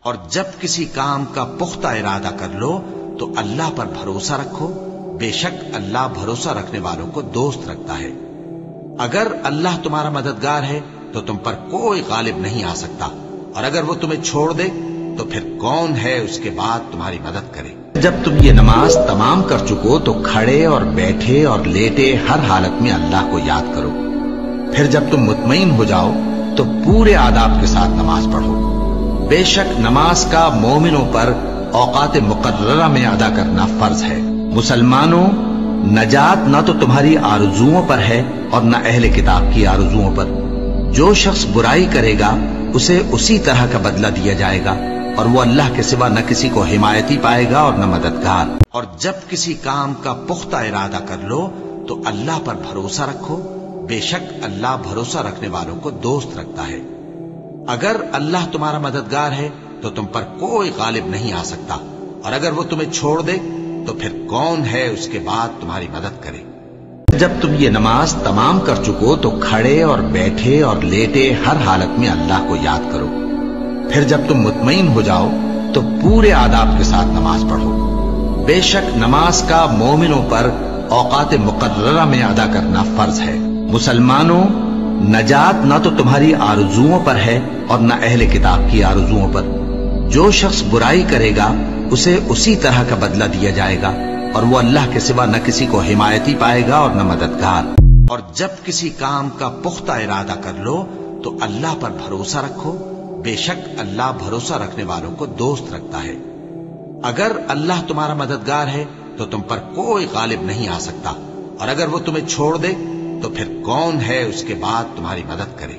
اور جب کسی کام کا پختہ ارادہ کر لو تو اللہ پر بھروسہ رکھو، بے شک اللہ بھروسہ رکھنے والوں کو دوست رکھتا ہے۔ اگر اللہ تمہارا مددگار ہے تو تم پر کوئی غالب نہیں آ سکتا، اور اگر وہ تمہیں چھوڑ دے تو پھر کون ہے اس کے بعد تمہاری مدد کرے۔ جب تم یہ نماز تمام کر چکو تو کھڑے اور بیٹھے اور لیٹے ہر حالت میں اللہ کو یاد کرو۔ پھر جب تم مطمئن ہو جاؤ تو پورے آداب کے ساتھ نماز پڑھو۔ بے شک نماز کا مومنوں پر اوقات مقررہ میں ادا کرنا فرض ہے۔ مسلمانوں، نجات نہ تو تمہاری آرزوؤں پر ہے اور نہ اہل کتاب کی آرزوؤں پر۔ جو شخص برائی کرے گا اسے اسی طرح کا بدلہ دیا جائے گا، اور وہ اللہ کے سوا نہ کسی کو حمایتی پائے گا اور نہ مددگار۔ اور جب کسی کام کا پختہ ارادہ کر لو تو اللہ پر بھروسہ رکھو، بے شک اللہ بھروسہ رکھنے والوں کو دوست رکھتا ہے۔ اگر اللہ تمہارا مددگار ہے تو تم پر کوئی غالب نہیں آ سکتا، اور اگر وہ تمہیں چھوڑ دے تو پھر کون ہے اس کے بعد تمہاری مدد کرے۔ جب تم یہ نماز تمام کر چکو تو کھڑے اور بیٹھے اور لیٹے ہر حالت میں اللہ کو یاد کرو۔ پھر جب تم مطمئن ہو جاؤ تو پورے آداب کے ساتھ نماز پڑھو۔ بے شک نماز کا مومنوں پر اوقات مقررہ میں ادا کرنا فرض ہے۔ مسلمانوں، نجات نہ تو تمہاری آرزوؤں پر ہے اور نہ اہل کتاب کی آرزوؤں پر۔ جو شخص برائی کرے گا اسے اسی طرح کا بدلہ دیا جائے گا، اور وہ اللہ کے سوا نہ کسی کو حمایتی پائے گا اور نہ مددگار۔ اور جب کسی کام کا پختہ ارادہ کر لو تو اللہ پر بھروسہ رکھو، بے شک اللہ بھروسہ رکھنے والوں کو دوست رکھتا ہے۔ اگر اللہ تمہارا مددگار ہے تو تم پر کوئی غالب نہیں آ سکتا، اور اگر وہ تمہیں چھوڑ دے تو پھر کون ہے اس کے بعد تمہاری مدد کرے۔